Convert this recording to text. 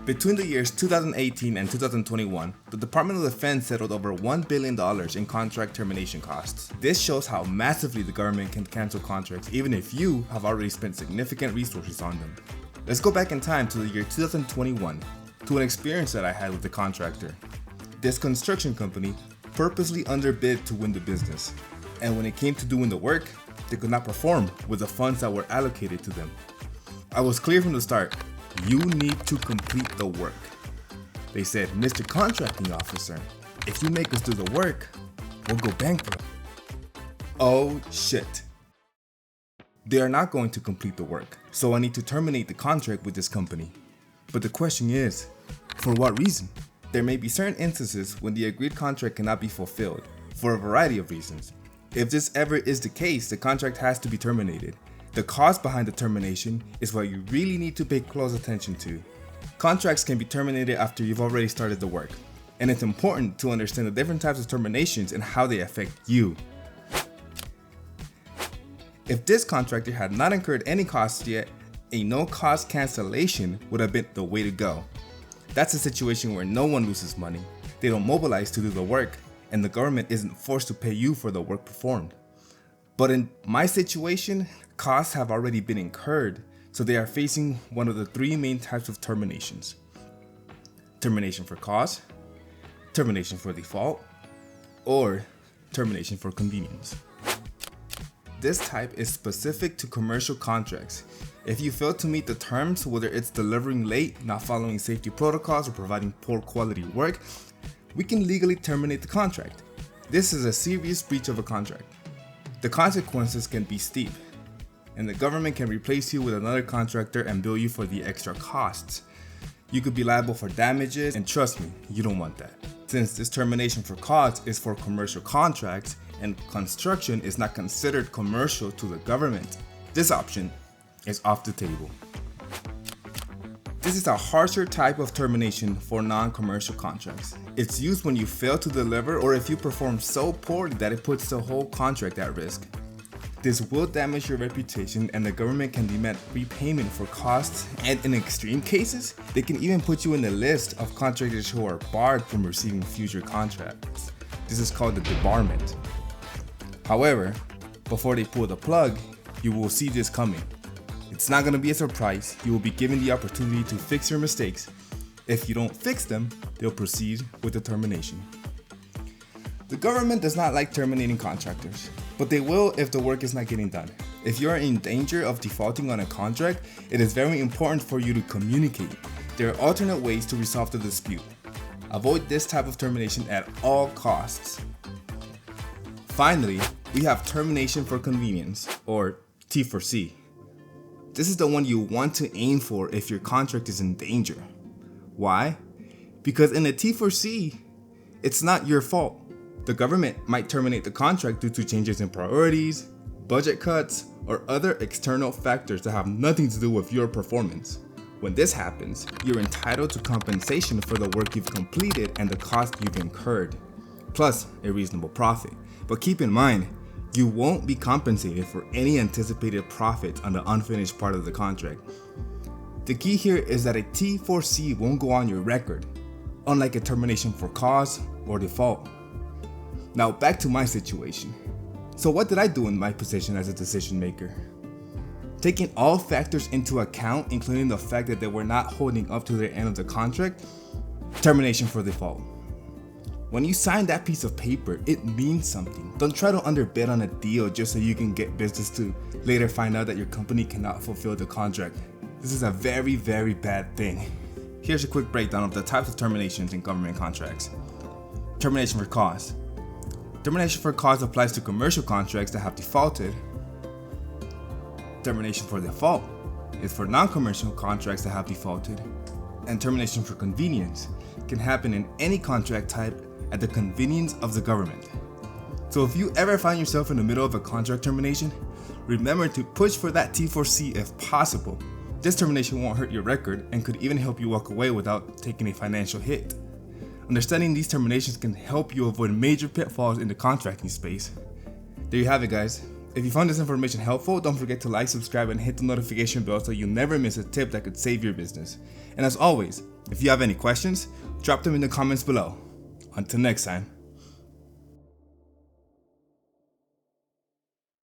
Between the years 2018 and 2021, the Department of Defense settled over $1 billion in contract termination costs. This shows how massively the government can cancel contracts even if you have already spent significant resources on them. Let's go back in time to the year 2021 to an experience that I had with a contractor. This construction company purposely underbid to win the business, and when it came to doing the work, they could not perform with the funds that were allocated to them. I was clear from the start. You need to complete the work. They said, Mr. Contracting Officer, if you make us do the work, we'll go bankrupt. Oh shit. They are not going to complete the work, so I need to terminate the contract with this company. But the question is, for what reason? There may be certain instances when the agreed contract cannot be fulfilled, for a variety of reasons. If this ever is the case, the contract has to be terminated. The cause behind the termination is what you really need to pay close attention to. Contracts can be terminated after you've already started the work, and it's important to understand the different types of terminations and how they affect you. If this contractor had not incurred any costs yet, a no-cost cancellation would have been the way to go. That's a situation where no one loses money, they don't mobilize to do the work, and the government isn't forced to pay you for the work performed. But in my situation, costs have already been incurred, so they are facing one of the three main types of terminations. Termination for cause, termination for default, or termination for convenience. This type is specific to commercial contracts. If you fail to meet the terms, whether it's delivering late, not following safety protocols, or providing poor quality work, we can legally terminate the contract. This is a serious breach of a contract. The consequences can be steep, and the government can replace you with another contractor and bill you for the extra costs. You could be liable for damages, and trust me, you don't want that. Since this termination for cause is for commercial contracts and construction is not considered commercial to the government, this option is off the table. This is a harsher type of termination for non-commercial contracts. It's used when you fail to deliver or if you perform so poorly that it puts the whole contract at risk. This will damage your reputation and the government can demand repayment for costs, and in extreme cases, they can even put you in the list of contractors who are barred from receiving future contracts. This is called the debarment. However, before they pull the plug, you will see this coming. It's not going to be a surprise. You will be given the opportunity to fix your mistakes. If you don't fix them, they'll proceed with the termination. The government does not like terminating contractors, but they will if the work is not getting done. If you are in danger of defaulting on a contract, it is very important for you to communicate. There are alternate ways to resolve the dispute. Avoid this type of termination at all costs. Finally, we have termination for convenience, or T4C. This is the one you want to aim for if your contract is in danger. Why? Because in a T4C, it's not your fault. The government might terminate the contract due to changes in priorities, budget cuts, or other external factors that have nothing to do with your performance. When this happens, you're entitled to compensation for the work you've completed and the cost you've incurred, plus a reasonable profit. But keep in mind, you won't be compensated for any anticipated profit on the unfinished part of the contract. The key here is that a T4C won't go on your record, unlike a termination for cause or default. Now back to my situation. So what did I do in my position as a decision maker? Taking all factors into account, including the fact that they were not holding up to their end of the contract, termination for default. When you sign that piece of paper, it means something. Don't try to underbid on a deal just so you can get business to later find out that your company cannot fulfill the contract. This is a very, very bad thing. Here's a quick breakdown of the types of terminations in government contracts. Termination for cause. Termination for cause applies to commercial contracts that have defaulted. Termination for default is for non-commercial contracts that have defaulted. And termination for convenience can happen in any contract type at the convenience of the government. So if you ever find yourself in the middle of a contract termination, remember to push for that T4C if possible. This termination won't hurt your record and could even help you walk away without taking a financial hit. Understanding these terminations can help you avoid major pitfalls in the contracting space. There you have it, guys. If you found this information helpful, don't forget to like, subscribe, and hit the notification bell so you never miss a tip that could save your business. And as always, if you have any questions, drop them in the comments below. Until next time.